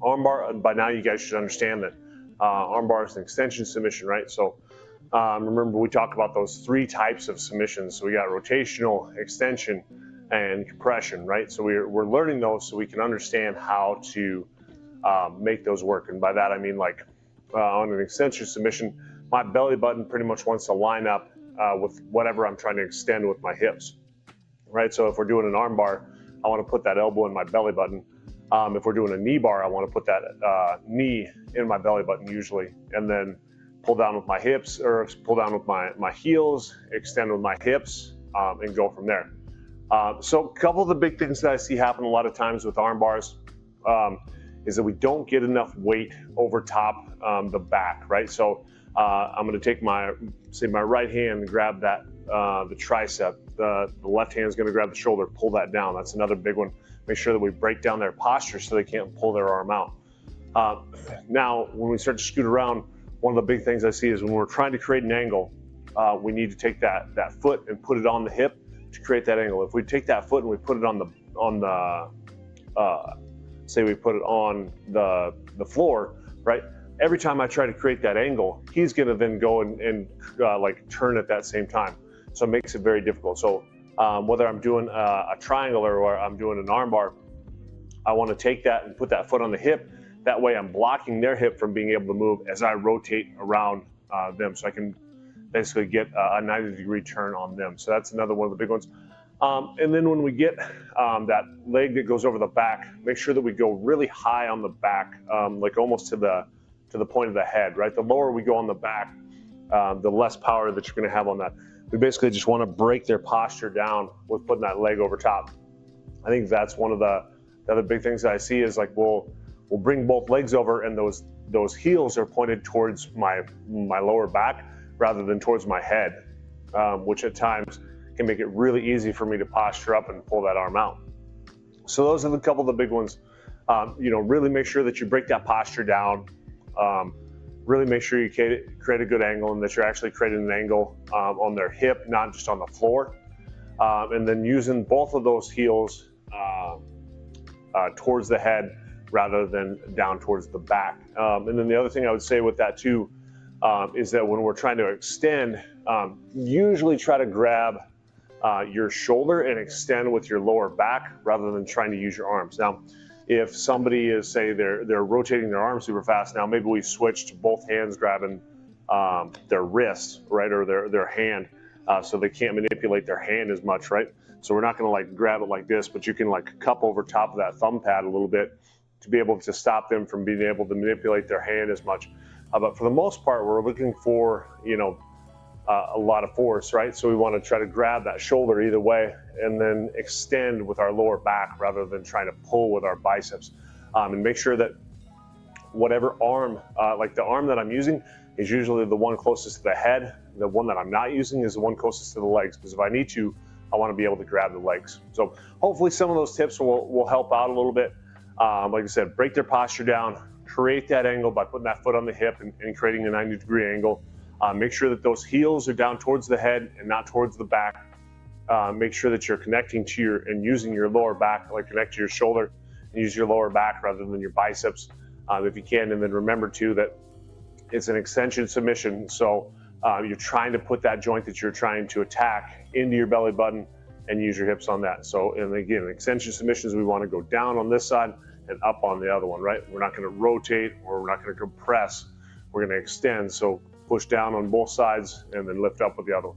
Armbar, by now you guys should understand that armbar is an extension submission, right? So remember we talked about those 3 types of submissions. So we got rotational, extension, and compression, right? So we're learning those so we can understand how to make those work. And by that I mean, like on an extension submission, my belly button pretty much wants to line up with whatever I'm trying to extend with my hips, right? So if we're doing an armbar, I want to put that elbow in my belly button. If we're doing a knee bar, I want to put that knee in my belly button usually, and then pull down with my hips, or pull down with my heels, extend with my hips, and go from there. So a couple of the big things that I see happen a lot of times with arm bars is that we don't get enough weight over top the back, right? So I'm going to take my right hand and grab that the tricep. The left hand is going to grab the shoulder, pull that down. That's another big one. Make sure that we break down their posture so they can't pull their arm out. Now, when we start to scoot around, one of the big things I see is when we're trying to create an angle, we need to take that foot and put it on the hip to create that angle. If we take that foot and we put it on say we put it on the floor, right? Every time I try to create that angle, he's going to then go and like turn at that same time. So it makes it very difficult. So whether I'm doing a triangle or I'm doing an armbar, I want to take that and put that foot on the hip. That way I'm blocking their hip from being able to move as I rotate around them. So I can basically get a 90-degree turn on them. So that's another one of the big ones. And then when we get that leg that goes over the back, make sure that we go really high on the back, like almost to the point of the head, right? The lower we go on the back, the less power that you're going to have on that. We basically just want to break their posture down with putting that leg over top. I think that's one of the other big things that I see is like we'll bring both legs over, and those heels are pointed towards my lower back rather than towards my head, which at times can make it really easy for me to posture up and pull that arm out. So those are a couple of the big ones. Really make sure that you break that posture down. Really make sure you create a good angle and that you're actually creating an angle on their hip, not just on the floor. And then using both of those heels towards the head rather than down towards the back. And then the other thing I would say with that too is that when we're trying to extend, usually try to grab your shoulder and extend with your lower back rather than trying to use your arms. Now, if somebody is, say, they're rotating their arm super fast, now maybe we switch to both hands grabbing their wrist, right, or their hand, so they can't manipulate their hand as much, right? So we're not going to like grab it like this, but you can like cup over top of that thumb pad a little bit to be able to stop them from being able to manipulate their hand as much. But for the most part, we're looking for, a lot of force, right? So we want to try to grab that shoulder either way and then extend with our lower back rather than trying to pull with our biceps. And make sure that whatever arm, like the arm that I'm using is usually the one closest to the head. The one that I'm not using is the one closest to the legs, because if I need to, I want to be able to grab the legs. So hopefully some of those tips will help out a little bit. Like I said, break their posture down, create that angle by putting that foot on the hip and creating a 90-degree angle. Make sure that those heels are down towards the head and not towards the back. Make sure that you're connecting to and using your lower back, like connect to your shoulder and use your lower back rather than your biceps if you can. And then remember too that it's an extension submission. So you're trying to put that joint that you're trying to attack into your belly button and use your hips on that. So, and again, extension submissions, we want to go down on this side and up on the other one, right? We're not going to rotate or we're not going to compress. We're going to extend. So push down on both sides and then lift up with the other one.